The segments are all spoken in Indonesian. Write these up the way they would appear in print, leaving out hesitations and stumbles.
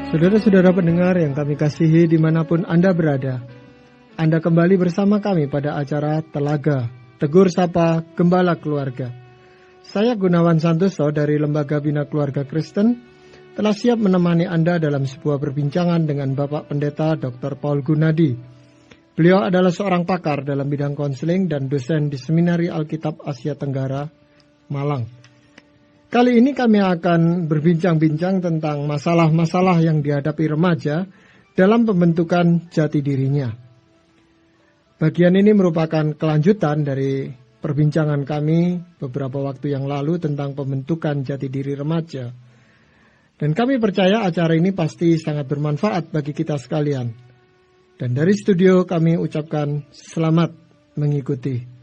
Saudara-saudara pendengar yang kami kasihi dimanapun Anda berada, Anda kembali bersama kami pada acara Telaga, Tegur Sapa Gembala Keluarga. Saya Gunawan Santoso dari Lembaga Bina Keluarga Kristen telah siap menemani Anda dalam sebuah perbincangan dengan Bapak Pendeta Dr. Paul Gunadi. Beliau adalah seorang pakar dalam bidang konseling dan dosen di Seminari Alkitab Asia Tenggara, Malang. Kali ini kami akan berbincang-bincang tentang masalah-masalah yang dihadapi remaja dalam pembentukan jati dirinya. Bagian ini merupakan kelanjutan dari perbincangan kami beberapa waktu yang lalu tentang pembentukan jati diri remaja. Dan kami percaya acara ini pasti sangat bermanfaat bagi kita sekalian. Dan dari studio kami ucapkan selamat mengikuti.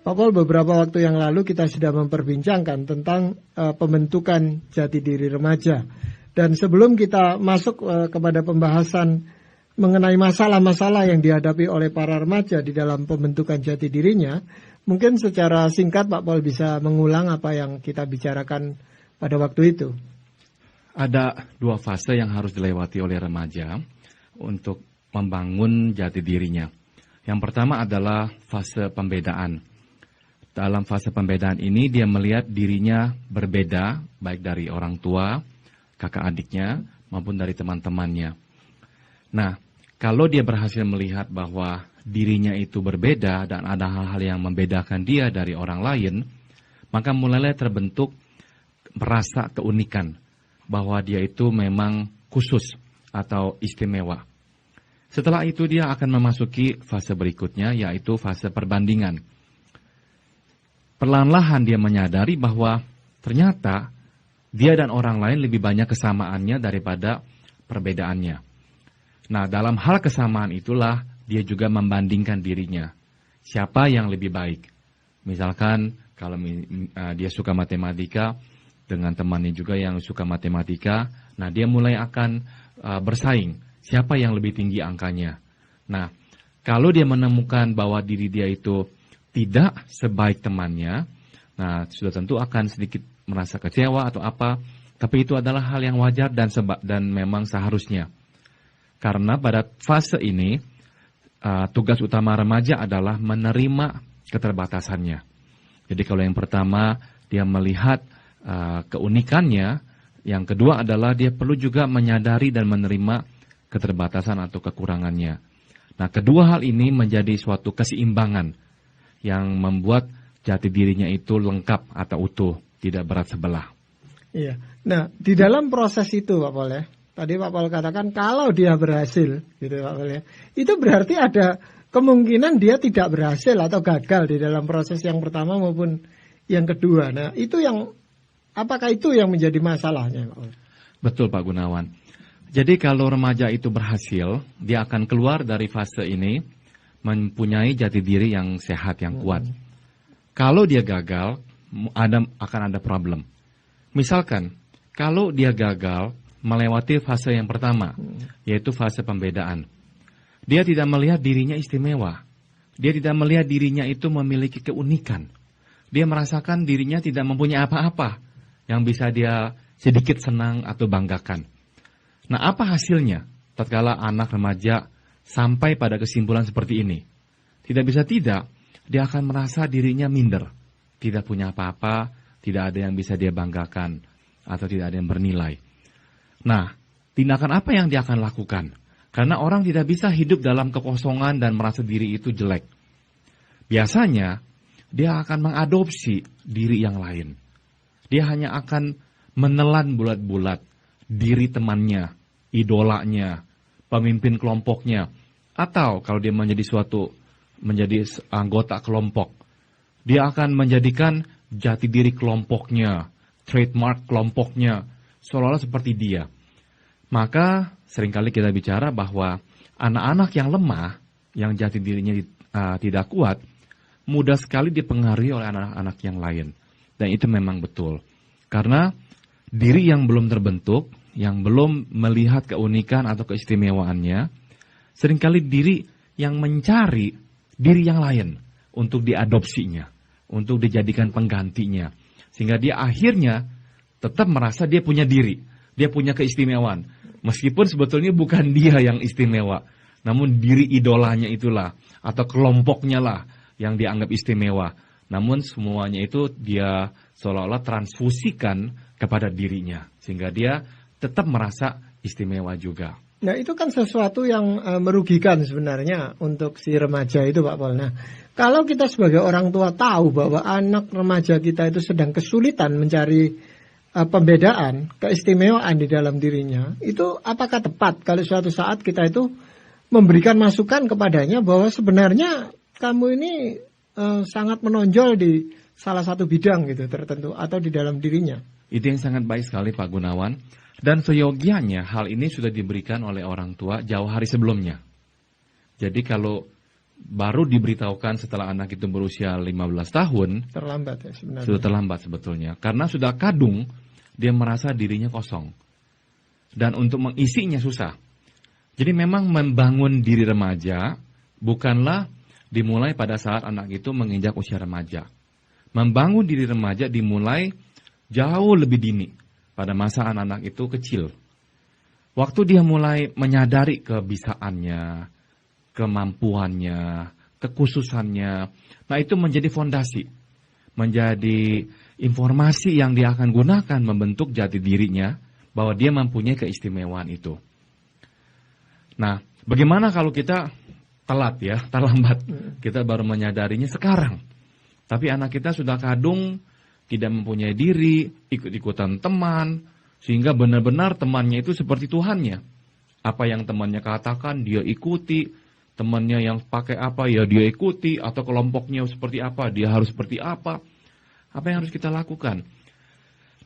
Pak Paul, beberapa waktu yang lalu kita sudah memperbincangkan tentang pembentukan jati diri remaja. Dan sebelum kita masuk kepada pembahasan mengenai masalah-masalah yang dihadapi oleh para remaja di dalam pembentukan jati dirinya, mungkin secara singkat Pak Paul bisa mengulang apa yang kita bicarakan pada waktu itu. Ada dua fase yang harus dilewati oleh remaja untuk membangun jati dirinya. Yang pertama adalah fase pembedaan. Dalam fase pembedaan ini dia melihat dirinya berbeda, baik dari orang tua, kakak adiknya, maupun dari teman-temannya. Nah, kalau dia berhasil melihat bahwa dirinya itu berbeda dan ada hal-hal yang membedakan dia dari orang lain, maka mulailah terbentuk merasa keunikan, bahwa dia itu memang khusus atau istimewa. Setelah itu dia akan memasuki fase berikutnya, yaitu fase perbandingan. Perlahan-lahan dia menyadari bahwa ternyata dia dan orang lain lebih banyak kesamaannya daripada perbedaannya. Nah, dalam hal kesamaan itulah dia juga membandingkan dirinya. Siapa yang lebih baik? Misalkan kalau dia suka matematika dengan temannya juga yang suka matematika, nah dia mulai akan bersaing. Siapa yang lebih tinggi angkanya? Nah, kalau dia menemukan bahwa diri dia itu tidak sebaik temannya, nah sudah tentu akan sedikit merasa kecewa atau apa, tapi itu adalah hal yang wajar dan memang seharusnya. Karena pada fase ini, tugas utama remaja adalah menerima keterbatasannya. Jadi kalau yang pertama, dia melihat keunikannya, yang kedua adalah dia perlu juga menyadari dan menerima keterbatasan atau kekurangannya. Nah, kedua hal ini menjadi suatu keseimbangan yang membuat jati dirinya itu lengkap atau utuh, tidak berat sebelah. Iya. Nah, di dalam proses itu Pak Paul ya, tadi Pak Paul katakan kalau dia berhasil, gitu Pak Paul ya, itu berarti ada kemungkinan dia tidak berhasil atau gagal di dalam proses yang pertama maupun yang kedua. Nah, itu apakah itu yang menjadi masalahnya Pak Paul? Betul Pak Gunawan. Jadi kalau remaja itu berhasil, dia akan keluar dari fase ini mempunyai jati diri yang sehat, yang kuat. Kalau dia gagal, akan ada problem. Misalkan, kalau dia gagal melewati fase yang pertama, yaitu fase pembedaan. Dia tidak melihat dirinya istimewa. Dia tidak melihat dirinya itu memiliki keunikan. Dia merasakan dirinya tidak mempunyai apa-apa yang bisa dia sedikit senang atau banggakan. Nah, apa hasilnya tatkala anak remaja sampai pada kesimpulan seperti ini? Tidak bisa tidak, dia akan merasa dirinya minder. Tidak punya apa-apa, tidak ada yang bisa dia banggakan, atau tidak ada yang bernilai. Nah, tindakan apa yang dia akan lakukan? Karena orang tidak bisa hidup dalam kekosongan dan merasa diri itu jelek. Biasanya, dia akan mengadopsi diri yang lain. Dia hanya akan menelan bulat-bulat diri temannya, idolanya, pemimpin kelompoknya, atau kalau dia menjadi anggota kelompok, dia akan menjadikan jati diri kelompoknya, trademark kelompoknya, seolah-olah seperti dia. Maka seringkali kita bicara bahwa anak-anak yang lemah, yang jati dirinya tidak kuat, mudah sekali dipengaruhi oleh anak-anak yang lain. Dan itu memang betul. Karena diri yang belum terbentuk, yang belum melihat keunikan atau keistimewaannya, seringkali diri yang mencari diri yang lain untuk diadopsinya, untuk dijadikan penggantinya. Sehingga dia akhirnya tetap merasa dia punya diri, dia punya keistimewaan. Meskipun sebetulnya bukan dia yang istimewa, namun diri idolanya itulah, atau kelompoknya lah yang dianggap istimewa. Namun semuanya itu dia seolah-olah transfusikan kepada dirinya, sehingga dia tetap merasa istimewa juga. Nah itu kan sesuatu yang merugikan sebenarnya untuk si remaja itu Pak Pol. Nah kalau kita sebagai orang tua tahu bahwa anak remaja kita itu sedang kesulitan mencari pembedaan, keistimewaan di dalam dirinya, itu apakah tepat kalau suatu saat kita itu memberikan masukan kepadanya bahwa sebenarnya kamu ini sangat menonjol di salah satu bidang gitu tertentu atau di dalam dirinya? Itu yang sangat baik sekali Pak Gunawan. Dan seyogianya hal ini sudah diberikan oleh orang tua jauh hari sebelumnya. Jadi kalau baru diberitahukan setelah anak itu berusia 15 tahun, terlambat ya sebenarnya. Sudah terlambat sebetulnya. Karena sudah kadung, dia merasa dirinya kosong. Dan untuk mengisinya susah. Jadi memang membangun diri remaja bukanlah dimulai pada saat anak itu menginjak usia remaja. Membangun diri remaja dimulai jauh lebih dini, pada masa anak-anak itu kecil. Waktu dia mulai menyadari kebisaannya, kemampuannya, kekhususannya, nah itu menjadi fondasi, menjadi informasi yang dia akan gunakan membentuk jati dirinya, bahwa dia mempunyai keistimewaan itu. Nah, bagaimana kalau kita telat ya, terlambat, kita baru menyadarinya sekarang. Tapi anak kita sudah kadung, tidak mempunyai diri, ikut-ikutan teman, sehingga benar-benar temannya itu seperti Tuhannya. Apa yang temannya katakan, dia ikuti. Temannya yang pakai apa, ya dia ikuti. Atau kelompoknya seperti apa, dia harus seperti apa. Apa yang harus kita lakukan?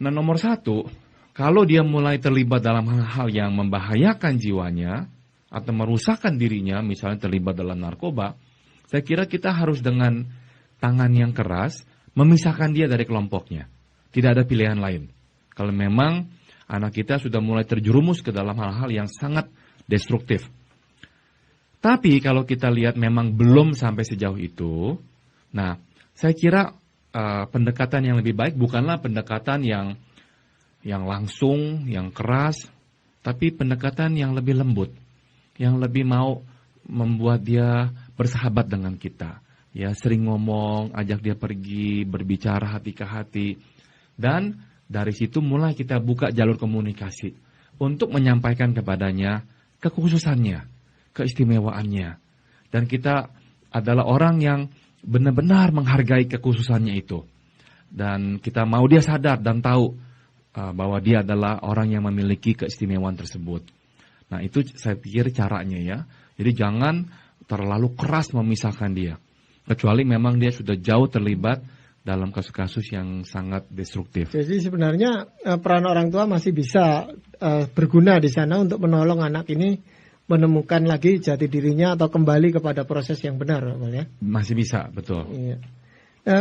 Nah, nomor satu, kalau dia mulai terlibat dalam hal-hal yang membahayakan jiwanya, atau merusakkan dirinya, misalnya terlibat dalam narkoba, saya kira kita harus dengan tangan yang keras, memisahkan dia dari kelompoknya. Tidak ada pilihan lain. Kalau memang anak kita sudah mulai terjerumus ke dalam hal-hal yang sangat destruktif. Tapi kalau kita lihat memang belum sampai sejauh itu, nah saya kira pendekatan yang lebih baik bukanlah pendekatan yang langsung, yang keras, tapi pendekatan yang lebih lembut, yang lebih mau membuat dia bersahabat dengan kita. Ya, sering ngomong, ajak dia pergi, berbicara hati ke hati. Dan dari situ mulai kita buka jalur komunikasi untuk menyampaikan kepadanya kekhususannya, keistimewaannya. Dan kita adalah orang yang benar-benar menghargai kekhususannya itu. Dan kita mau dia sadar dan tahu bahwa dia adalah orang yang memiliki keistimewaan tersebut. Nah, itu saya pikir caranya ya. Jadi jangan terlalu keras memisahkan dia. Kecuali memang dia sudah jauh terlibat dalam kasus-kasus yang sangat destruktif. Jadi sebenarnya peran orang tua masih bisa berguna di sana untuk menolong anak ini menemukan lagi jati dirinya atau kembali kepada proses yang benar, ya? Masih bisa, betul. Iya.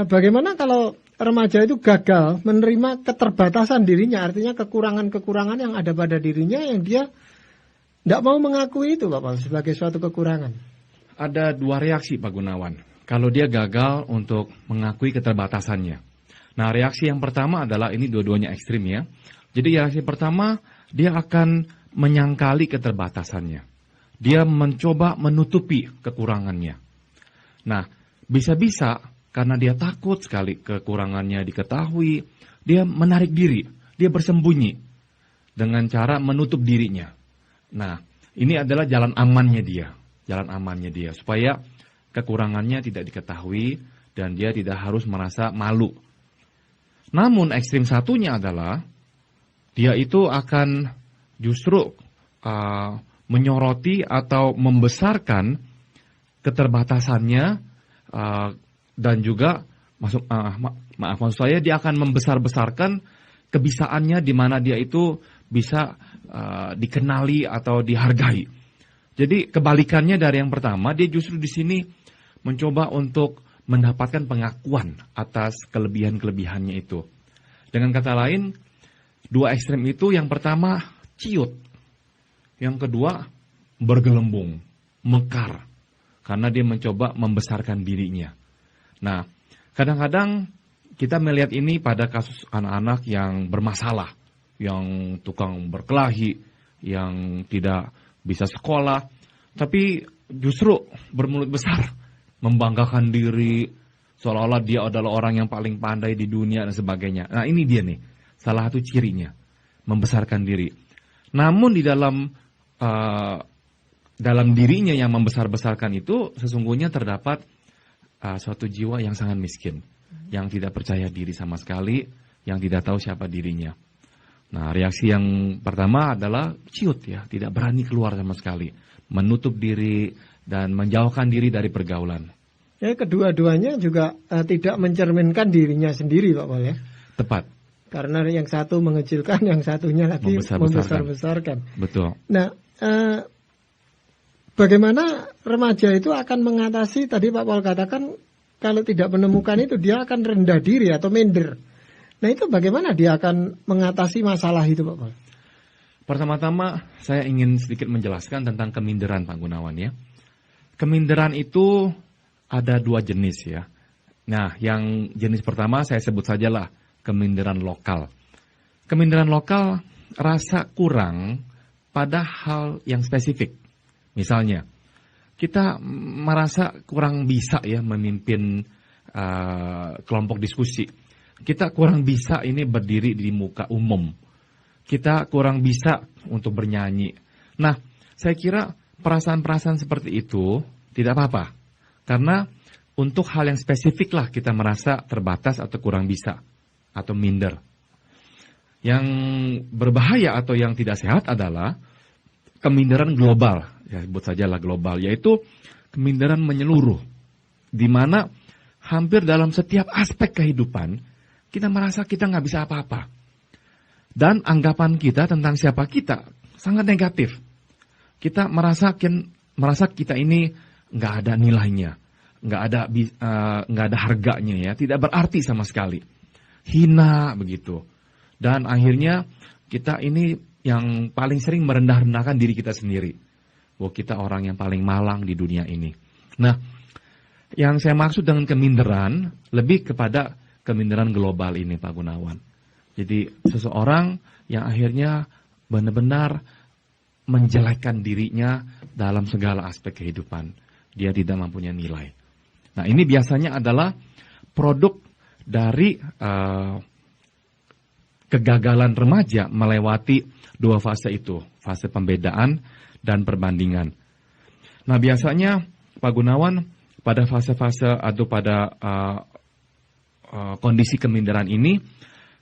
Bagaimana kalau remaja itu gagal menerima keterbatasan dirinya, artinya kekurangan-kekurangan yang ada pada dirinya yang dia tidak mau mengakui itu, Bapak, sebagai suatu kekurangan? Ada dua reaksi, Pak Gunawan. Kalau dia gagal untuk mengakui keterbatasannya. Nah, reaksi yang pertama adalah, ini dua-duanya ekstrim ya. Jadi reaksi pertama, dia akan menyangkali keterbatasannya. Dia mencoba menutupi kekurangannya. Nah, bisa-bisa karena dia takut sekali kekurangannya diketahui, dia menarik diri, dia bersembunyi dengan cara menutup dirinya. Nah, ini adalah jalan amannya dia, supaya kekurangannya tidak diketahui dan dia tidak harus merasa malu. Namun ekstrim satunya adalah dia itu akan justru menyoroti atau membesarkan keterbatasannya dan juga maksud saya dia akan membesar-besarkan kebisaannya di mana dia itu bisa dikenali atau dihargai. Jadi kebalikannya dari yang pertama, dia justru di sini mencoba untuk mendapatkan pengakuan atas kelebihan-kelebihannya itu. Dengan kata lain, dua ekstrem itu, yang pertama ciut, yang kedua bergelembung, mekar, karena dia mencoba membesarkan dirinya. Nah, kadang-kadang kita melihat ini pada kasus anak-anak yang bermasalah, yang tukang berkelahi, yang tidak bisa sekolah, tapi justru bermulut besar, membanggakan diri, seolah-olah dia adalah orang yang paling pandai di dunia dan sebagainya. Nah ini dia nih, salah satu cirinya, membesarkan diri. Namun di dalam dirinya yang membesar-besarkan itu, sesungguhnya terdapat suatu jiwa yang sangat miskin, yang tidak percaya diri sama sekali, yang tidak tahu siapa dirinya. Nah, reaksi yang pertama adalah ciut ya, tidak berani keluar sama sekali, menutup diri dan menjauhkan diri dari pergaulan. Ya, kedua-duanya juga tidak mencerminkan dirinya sendiri, Pak Pol ya. Tepat. Karena yang satu mengecilkan, yang satunya lagi membesar-besarkan. Betul. Nah, bagaimana remaja itu akan mengatasi, tadi Pak Pol katakan, kalau tidak menemukan itu dia akan rendah diri atau minder. Nah itu bagaimana dia akan mengatasi masalah itu Pak Pol? Pertama-tama saya ingin sedikit menjelaskan tentang keminderan Pak Gunawan ya. Keminderan itu ada dua jenis ya. Nah yang jenis pertama saya sebut sajalah keminderan lokal. Keminderan lokal rasa kurang pada hal yang spesifik. Misalnya kita merasa kurang bisa ya memimpin kelompok diskusi. Kita kurang bisa ini berdiri di muka umum. Kita kurang bisa untuk bernyanyi. Nah, saya kira perasaan-perasaan seperti itu tidak apa-apa. Karena untuk hal yang spesifik lah kita merasa terbatas atau kurang bisa. Atau minder. Yang berbahaya atau yang tidak sehat adalah keminderan global. Ya, sebut sajalah global. Yaitu keminderan menyeluruh. Di mana hampir dalam setiap aspek kehidupan kita merasa kita nggak bisa apa-apa. Dan anggapan kita tentang siapa kita sangat negatif. Kita merasa kita ini nggak ada nilainya, nggak ada harganya ya, tidak berarti sama sekali, hina begitu. Dan akhirnya kita ini yang paling sering merendah-rendahkan diri kita sendiri. Bahwa kita orang yang paling malang di dunia ini. Nah, yang saya maksud dengan keminderan lebih kepada keminderan global ini Pak Gunawan. Jadi seseorang yang akhirnya benar-benar menjelekkan dirinya dalam segala aspek kehidupan. Dia tidak mempunyai nilai. Nah ini biasanya adalah produk dari kegagalan remaja melewati dua fase itu. Fase pembedaan dan perbandingan. Nah biasanya Pak Gunawan pada fase-fase atau pada kondisi keminderan ini,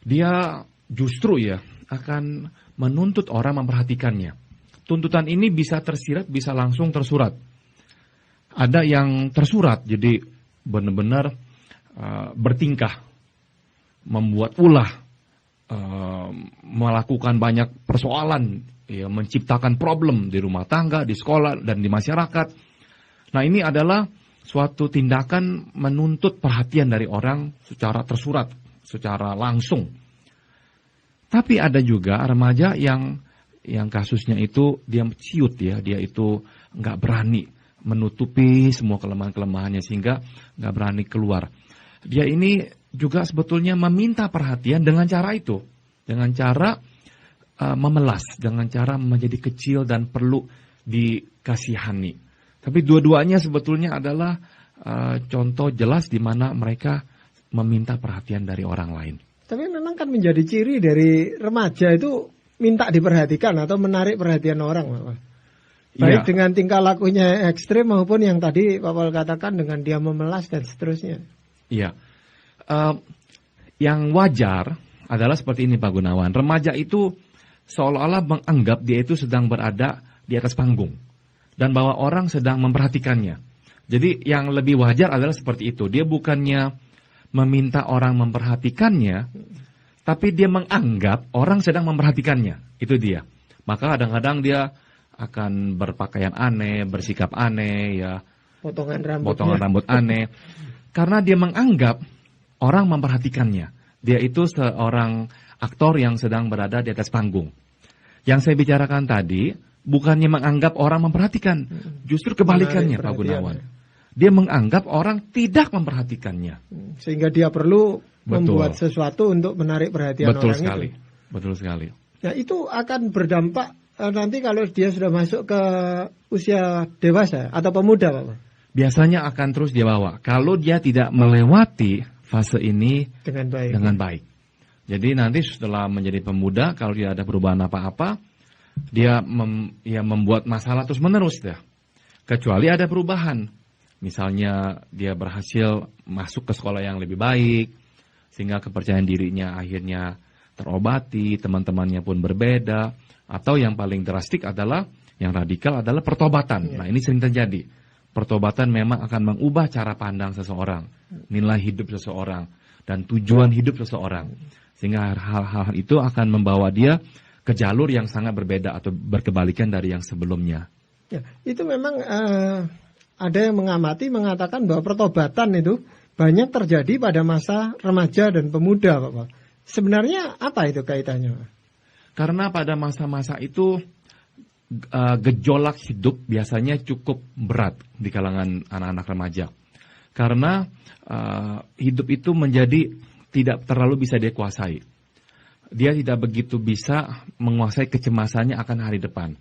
dia justru ya akan menuntut orang memperhatikannya. Tuntutan ini bisa tersirat, bisa langsung tersurat. Ada yang tersurat, jadi benar-benar bertingkah, membuat ulah, melakukan banyak persoalan, ya, menciptakan problem di rumah tangga, di sekolah, dan di masyarakat. Nah ini adalah suatu tindakan menuntut perhatian dari orang secara tersurat, secara langsung. Tapi ada juga remaja yang kasusnya itu dia ciut ya, dia itu nggak berani menutupi semua kelemahan-kelemahannya sehingga nggak berani keluar. Dia ini juga sebetulnya meminta perhatian dengan cara itu, dengan cara memelas, dengan cara menjadi kecil dan perlu dikasihani. Tapi dua-duanya sebetulnya adalah contoh jelas di mana mereka meminta perhatian dari orang lain. Tapi memang kan menjadi ciri dari remaja itu minta diperhatikan atau menarik perhatian orang, Pak. Baik dengan tingkah lakunya ekstrim maupun yang tadi Pak Pol katakan dengan dia memelas dan seterusnya. Iya. Yang wajar adalah seperti ini Pak Gunawan. Remaja itu seolah-olah menganggap dia itu sedang berada di atas panggung. Dan bahwa orang sedang memperhatikannya. Jadi yang lebih wajar adalah seperti itu. Dia bukannya meminta orang memperhatikannya, tapi dia menganggap orang sedang memperhatikannya. Itu dia. Maka kadang-kadang dia akan berpakaian aneh, bersikap aneh, ya, potongan rambut aneh. Karena dia menganggap orang memperhatikannya. Dia itu seorang aktor yang sedang berada di atas panggung. Yang saya bicarakan tadi bukannya menganggap orang memperhatikan, justru kebalikannya Pak Gunawan. Dia menganggap orang tidak memperhatikannya. Sehingga dia perlu membuat sesuatu untuk menarik perhatian orang sekali. itu. Betul sekali. Nah itu akan berdampak nanti kalau dia sudah masuk ke usia dewasa atau pemuda, Pak? Biasanya akan terus dia bawa. Kalau dia tidak melewati fase ini dengan baik. Jadi nanti setelah menjadi pemuda, kalau dia ada perubahan apa-apa, dia membuat masalah terus menerus ya. Kecuali ada perubahan. Misalnya dia berhasil masuk ke sekolah yang lebih baik, sehingga kepercayaan dirinya akhirnya terobati, teman-temannya pun berbeda. Atau yang paling drastik adalah, yang radikal adalah pertobatan. Nah ini sering terjadi. Pertobatan memang akan mengubah cara pandang seseorang, nilai hidup seseorang, dan tujuan hidup seseorang. Sehingga hal-hal itu akan membawa dia ke jalur yang sangat berbeda atau berkebalikan dari yang sebelumnya. Ya, itu memang ada yang mengamati mengatakan bahwa pertobatan itu banyak terjadi pada masa remaja dan pemuda, Pak. Sebenarnya apa itu kaitannya, Pak? Karena pada masa-masa itu gejolak hidup biasanya cukup berat di kalangan anak-anak remaja. Karena hidup itu menjadi tidak terlalu bisa dia kuasai. Dia tidak begitu bisa menguasai kecemasannya akan hari depan.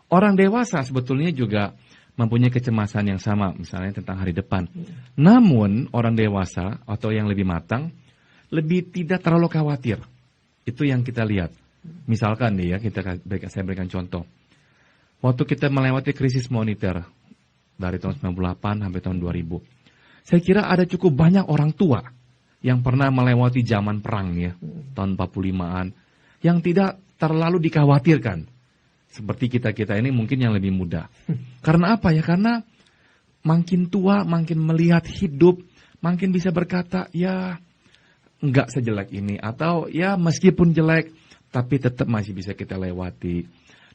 Orang dewasa sebetulnya juga mempunyai kecemasan yang sama, misalnya tentang hari depan. Namun orang dewasa atau yang lebih matang lebih tidak terlalu khawatir. Itu yang kita lihat. Misalkan nih ya, saya berikan contoh. Waktu kita melewati krisis moneter dari tahun 98 sampai tahun 2000, saya kira ada cukup banyak orang tua yang pernah melewati zaman perang ya, tahun 45-an, yang tidak terlalu dikhawatirkan. Seperti kita-kita ini mungkin yang lebih muda. Karena apa ya? Karena makin tua, makin melihat hidup, makin bisa berkata, ya enggak sejelek ini. Atau ya meskipun jelek, tapi tetap masih bisa kita lewati.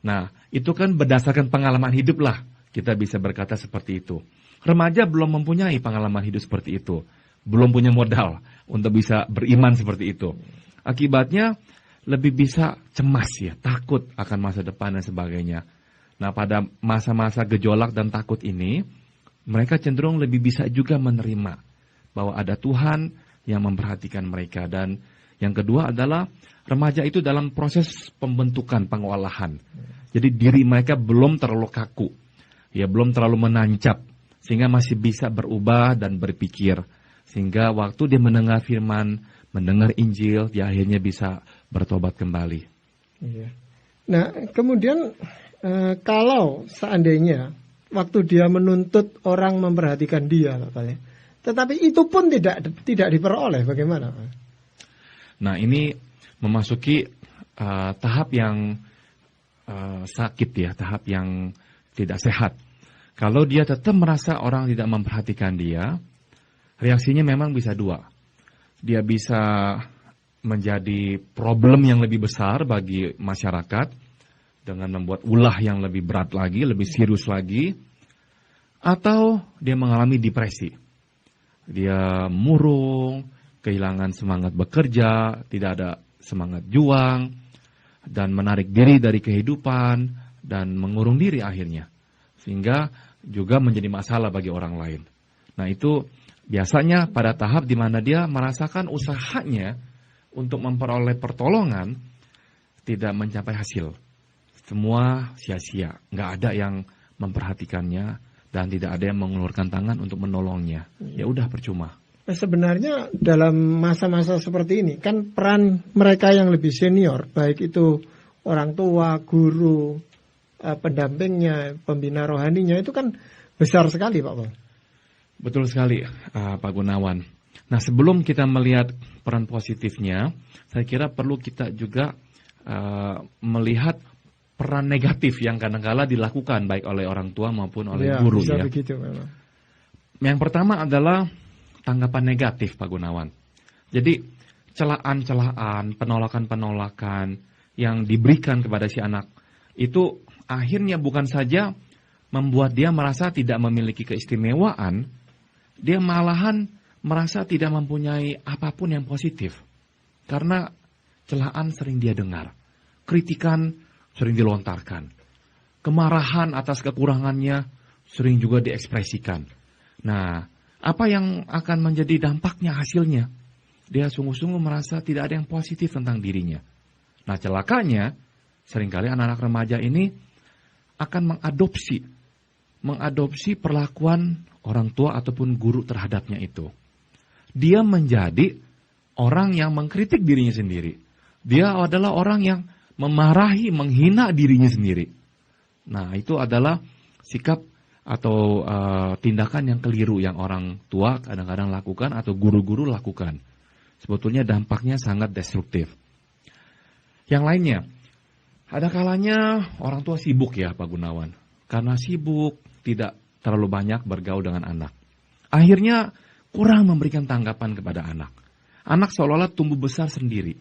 Nah, itu kan berdasarkan pengalaman hidup lah. Kita bisa berkata seperti itu. Remaja belum mempunyai pengalaman hidup seperti itu. Belum punya modal untuk bisa beriman seperti itu. Akibatnya lebih bisa cemas ya, takut akan masa depan dan sebagainya. Nah, pada masa-masa gejolak dan takut ini, mereka cenderung lebih bisa juga menerima bahwa ada Tuhan yang memperhatikan mereka. Dan yang kedua adalah remaja itu dalam proses pembentukan, pengolahan. Jadi diri mereka belum terlalu kaku, ya belum terlalu menancap, sehingga masih bisa berubah dan berpikir. Sehingga waktu dia mendengar firman, mendengar Injil, dia akhirnya bisa bertobat kembali. Iya. Nah, kemudian kalau seandainya waktu dia menuntut orang memperhatikan dia, Pak, tetapi itu pun tidak diperoleh, bagaimana, Pak? Nah, ini memasuki tahap yang sakit ya, tahap yang tidak sehat. Kalau dia tetap merasa orang tidak memperhatikan dia, reaksinya memang bisa dua. Dia bisa menjadi problem yang lebih besar bagi masyarakat dengan membuat ulah yang lebih berat lagi, lebih serius lagi, atau dia mengalami depresi. Dia murung, kehilangan semangat bekerja, tidak ada semangat juang, dan menarik diri dari kehidupan, dan mengurung diri akhirnya. Sehingga juga menjadi masalah bagi orang lain. Nah itu biasanya pada tahap di mana dia merasakan usahanya untuk memperoleh pertolongan tidak mencapai hasil. Semua sia-sia, nggak ada yang memperhatikannya, dan tidak ada yang mengulurkan tangan untuk menolongnya. Ya udah percuma. Sebenarnya dalam masa-masa seperti ini kan peran mereka yang lebih senior, baik itu orang tua, guru, pendampingnya, pembina rohaninya, itu kan besar sekali, Pak. Betul sekali, Pak Gunawan. Nah, sebelum kita melihat peran positifnya, saya kira perlu kita juga melihat peran negatif yang kadang-kala dilakukan baik oleh orang tua maupun oleh guru ya. Begitu, memang. Yang pertama adalah tanggapan negatif, Pak Gunawan. Jadi celaan-celaan, penolakan-penolakan yang diberikan kepada si anak itu akhirnya bukan saja membuat dia merasa tidak memiliki keistimewaan, dia malahan merasa tidak mempunyai apapun yang positif. Karena celaan sering dia dengar, kritikan sering dilontarkan, kemarahan atas kekurangannya sering juga diekspresikan. Nah, apa yang akan menjadi dampaknya hasilnya? Dia sungguh-sungguh merasa tidak ada yang positif tentang dirinya. Nah, celakanya seringkali anak-anak remaja ini akan mengadopsi perlakuan orang tua ataupun guru terhadapnya itu. Dia menjadi orang yang mengkritik dirinya sendiri. Dia adalah orang yang memarahi, menghina dirinya sendiri. Nah, itu adalah sikap atau tindakan yang keliru yang orang tua kadang-kadang lakukan atau guru-guru lakukan. Sebetulnya dampaknya sangat destruktif. Yang lainnya, ada kalanya orang tua sibuk ya Pak Gunawan. Karena sibuk, tidak terlalu banyak bergaul dengan anak. Akhirnya kurang memberikan tanggapan kepada anak. Anak seolah-olah tumbuh besar sendiri.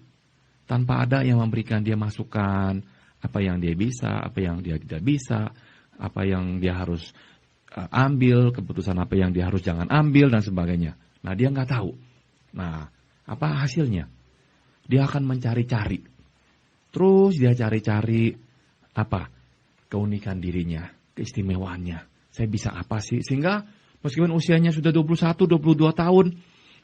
Tanpa ada yang memberikan dia masukan, apa yang dia bisa, apa yang dia tidak bisa, apa yang dia harus ambil, keputusan apa yang dia harus jangan ambil, dan sebagainya. Nah, dia nggak tahu. Nah, apa hasilnya? Dia akan mencari-cari. Terus dia cari-cari apa? Keunikan dirinya, keistimewaannya. Saya bisa apa sih? Sehingga meskipun usianya sudah 21, 22 tahun,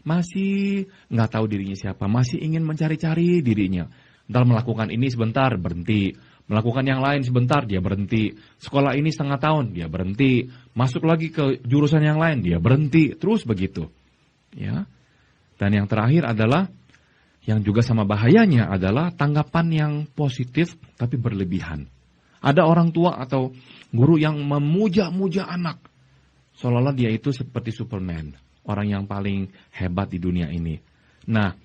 masih nggak tahu dirinya siapa, masih ingin mencari-cari dirinya. Ntar melakukan ini sebentar, berhenti. Melakukan yang lain sebentar, dia berhenti. Sekolah ini setengah tahun, dia berhenti. Masuk lagi ke jurusan yang lain, dia berhenti. Terus begitu. Ya. Dan yang terakhir adalah, yang juga sama bahayanya adalah tanggapan yang positif tapi berlebihan. Ada orang tua atau guru yang memuja-muja anak. Seolah-olah dia itu seperti Superman. Orang yang paling hebat di dunia ini. Nah,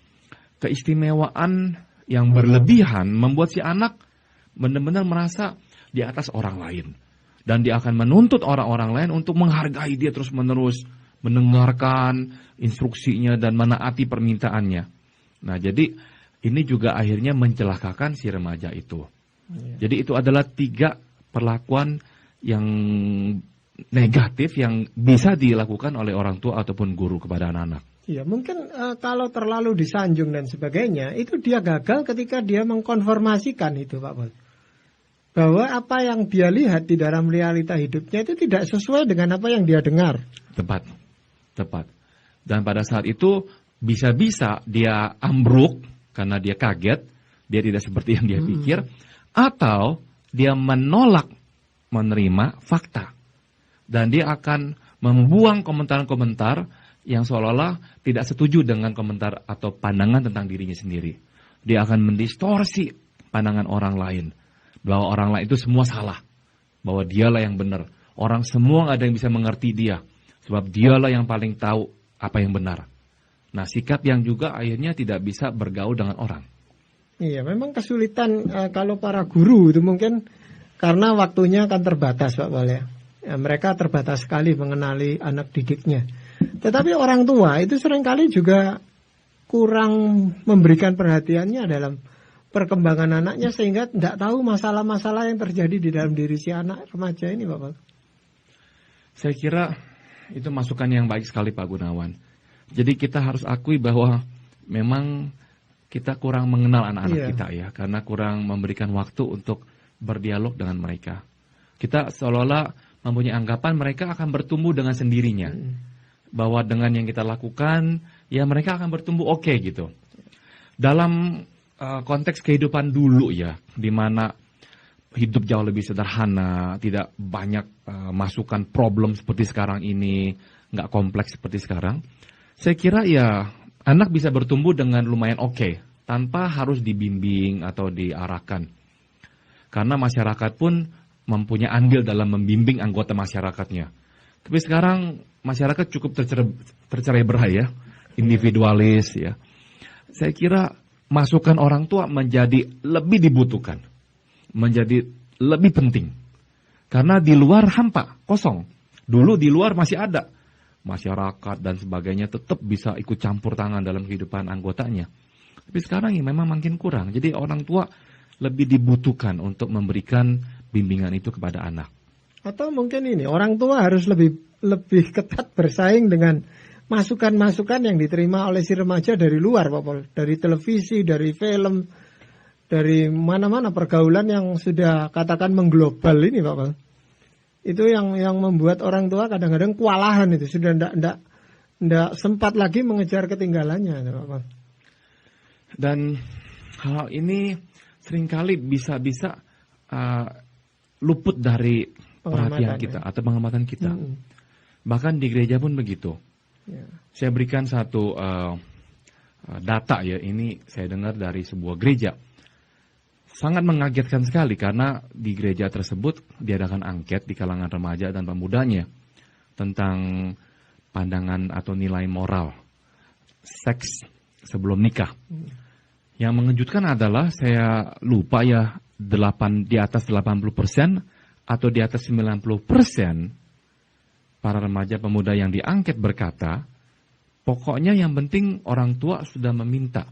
keistimewaan yang berlebihan membuat si anak benar-benar merasa di atas orang lain. Dan dia akan menuntut orang-orang lain untuk menghargai dia terus-menerus, mendengarkan instruksinya dan menaati permintaannya. Nah, jadi ini juga akhirnya mencelakakan si remaja itu. Jadi itu adalah 3 perlakuan yang negatif yang bisa dilakukan oleh orang tua ataupun guru kepada anak-anak. Iya, mungkin kalau terlalu disanjung dan sebagainya, itu dia gagal ketika dia mengkonformasikan itu, Pak Bos. Bahwa apa yang dia lihat di dalam realita hidupnya itu tidak sesuai dengan apa yang dia dengar. Tepat. Dan pada saat itu bisa-bisa dia ambruk karena dia kaget, dia tidak seperti yang dia pikir, atau dia menolak menerima fakta. Dan dia akan membuang komentar-komentar yang seolah-olah tidak setuju dengan komentar atau pandangan tentang dirinya sendiri. Dia akan mendistorsi pandangan orang lain. Bahwa orang lain itu semua salah. Bahwa dialah yang benar. Orang semua nggak ada yang bisa mengerti dia. Sebab dialah yang paling tahu apa yang benar. Nah, sikap yang juga akhirnya tidak bisa bergaul dengan orang. Iya, memang kesulitan kalau para guru itu mungkin karena waktunya akan terbatas, Pak Bal ya. Mereka terbatas sekali mengenali anak didiknya. Tetapi orang tua itu seringkali juga kurang memberikan perhatiannya dalam perkembangan anaknya sehingga tidak tahu masalah-masalah yang terjadi di dalam diri si anak remaja ini, Pak Bal. Saya kira itu masukan yang baik sekali, Pak Gunawan. Jadi kita harus akui bahwa memang kita kurang mengenal anak-anak kita ya, karena kurang memberikan waktu untuk berdialog dengan mereka. Kita seolah-olah mempunyai anggapan mereka akan bertumbuh dengan sendirinya. Bahwa dengan yang kita lakukan, ya mereka akan bertumbuh oke gitu. Dalam konteks kehidupan dulu ya, di mana hidup jauh lebih sederhana, tidak banyak masukan problem seperti sekarang ini, nggak kompleks seperti sekarang. Saya kira ya anak bisa bertumbuh dengan lumayan oke, tanpa harus dibimbing atau diarahkan. Karena masyarakat pun mempunyai andil dalam membimbing anggota masyarakatnya. Tapi sekarang masyarakat cukup tercerai-berai ya, individualis ya. Saya kira masukan orang tua menjadi lebih dibutuhkan, menjadi lebih penting. Karena di luar hampa, kosong. Dulu di luar masih ada. Masyarakat dan sebagainya tetap bisa ikut campur tangan dalam kehidupan anggotanya. Tapi sekarang ya memang makin kurang. Jadi orang tua lebih dibutuhkan untuk memberikan bimbingan itu kepada anak. Atau mungkin ini, orang tua harus lebih ketat bersaing dengan masukan-masukan yang diterima oleh si remaja dari luar, Pak Pol. Dari televisi, dari film, dari mana-mana pergaulan yang sudah katakan mengglobal ini, Pak Pol. Itu yang membuat orang tua kadang-kadang kewalahan itu, sudah tidak sempat lagi mengejar ketinggalannya, Pak Pol. Dan hal ini seringkali bisa luput dari perhatian Pengamatan, kita ya. atau pengamatan kita. Bahkan di gereja pun begitu. Ya. Saya berikan satu data ya, ini saya dengar dari sebuah gereja. Sangat mengagetkan sekali karena di gereja tersebut diadakan angket di kalangan remaja dan pemudanya tentang pandangan atau nilai moral seks sebelum nikah. Yang mengejutkan adalah saya lupa ya di atas 80% atau di atas 90% para remaja pemuda yang diangket berkata, pokoknya yang penting orang tua sudah meminta.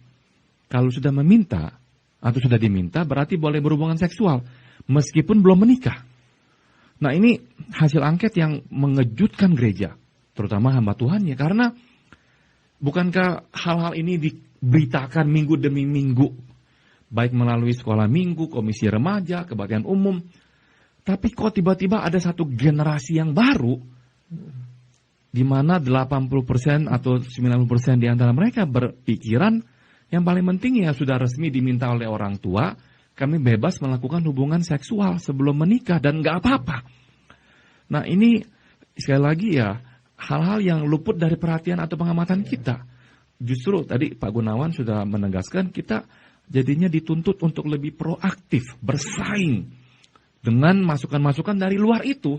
Kalau sudah meminta atau sudah diminta berarti boleh berhubungan seksual meskipun belum menikah. Nah, ini hasil angket yang mengejutkan gereja, terutama hamba Tuhannya, karena bukankah hal-hal ini diberitakan minggu demi minggu, baik melalui sekolah minggu, komisi remaja, kebaktian umum, tapi kok tiba-tiba ada satu generasi yang baru, di mana 80% atau 90% di antara mereka berpikiran yang paling penting ya sudah resmi diminta oleh orang tua, kami bebas melakukan hubungan seksual sebelum menikah dan nggak apa-apa. Nah, ini sekali lagi ya hal-hal yang luput dari perhatian atau pengamatan kita. Justru tadi Pak Gunawan sudah menegaskan kita jadinya dituntut untuk lebih proaktif, bersaing dengan masukan-masukan dari luar itu.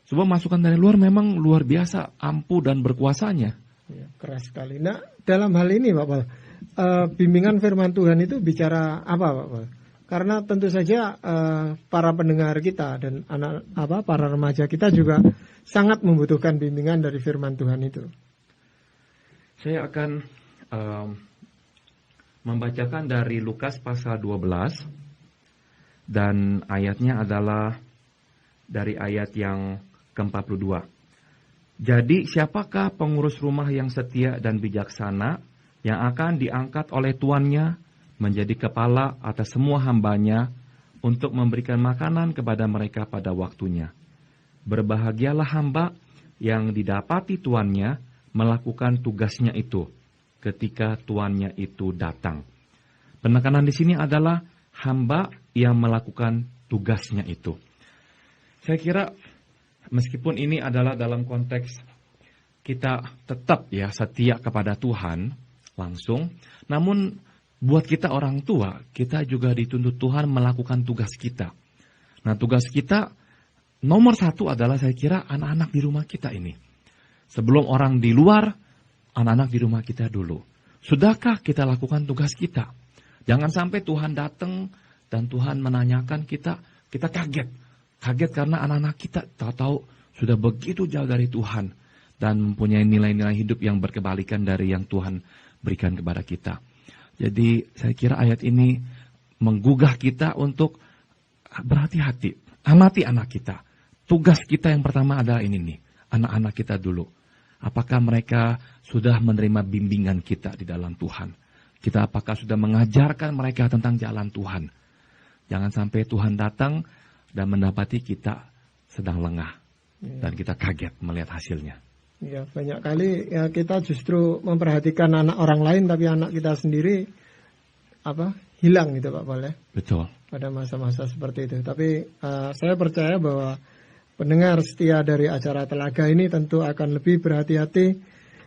Sebab masukan dari luar memang luar biasa ampuh dan berkuasanya. Ya, keras sekali. Nah, dalam hal ini Pak Pal, bimbingan firman Tuhan itu bicara apa Pak Pal? Karena tentu saja para pendengar kita dan para remaja kita juga sangat membutuhkan bimbingan dari firman Tuhan itu. Saya akan membacakan dari Lukas pasal 12 dan ayatnya adalah dari ayat yang ke-42. Jadi siapakah pengurus rumah yang setia dan bijaksana yang akan diangkat oleh tuannya menjadi kepala atas semua hambanya untuk memberikan makanan kepada mereka pada waktunya. Berbahagialah hamba yang didapati tuannya melakukan tugasnya itu ketika tuannya itu datang. Penekanan di sini adalah hamba yang melakukan tugasnya itu. Saya kira meskipun ini adalah dalam konteks kita tetap ya setia kepada Tuhan langsung, namun buat kita orang tua, kita juga dituntut Tuhan melakukan tugas kita. Nah, tugas kita nomor satu adalah saya kira anak-anak di rumah kita ini. Sebelum orang di luar, anak-anak di rumah kita dulu. Sudahkah kita lakukan tugas kita? Jangan sampai Tuhan datang dan Tuhan menanyakan kita kaget. Kaget karena anak-anak kita tahu-tahu sudah begitu jauh dari Tuhan dan mempunyai nilai-nilai hidup yang berkebalikan dari yang Tuhan berikan kepada kita. Jadi saya kira ayat ini menggugah kita untuk berhati-hati, amati anak kita. Tugas kita yang pertama adalah ini nih, anak-anak kita dulu. Apakah mereka sudah menerima bimbingan kita di dalam Tuhan? Kita apakah sudah mengajarkan mereka tentang jalan Tuhan? Jangan sampai Tuhan datang dan mendapati kita sedang lengah dan kita kaget melihat hasilnya. Ya, banyak kali ya kita justru memperhatikan anak orang lain tapi anak kita sendiri hilang gitu Pak Pal ya. Betul. Pada masa-masa seperti itu. Tapi saya percaya bahwa pendengar setia dari acara Telaga ini tentu akan lebih berhati-hati,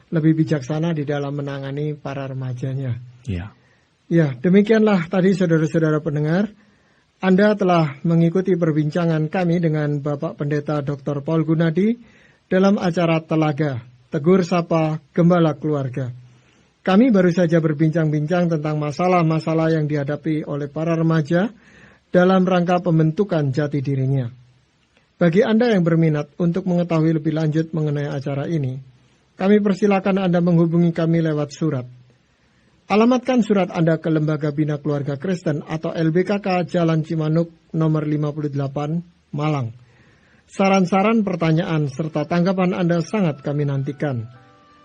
lebih bijaksana di dalam menangani para remajanya. Iya. Ya, demikianlah tadi saudara-saudara pendengar. Anda telah mengikuti perbincangan kami dengan Bapak Pendeta Dr. Paul Gunadi dalam acara Telaga, Tegur Sapa Gembala Keluarga. Kami baru saja berbincang-bincang tentang masalah-masalah yang dihadapi oleh para remaja dalam rangka pembentukan jati dirinya. Bagi Anda yang berminat untuk mengetahui lebih lanjut mengenai acara ini, kami persilakan Anda menghubungi kami lewat surat. Alamatkan surat Anda ke Lembaga Bina Keluarga Kristen atau LBKK Jalan Cimanuk nomor 58, Malang. Saran-saran, pertanyaan, serta tanggapan Anda sangat kami nantikan.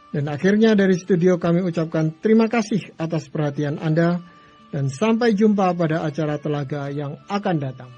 Dan akhirnya dari studio kami ucapkan terima kasih atas perhatian Anda dan sampai jumpa pada acara Telaga yang akan datang.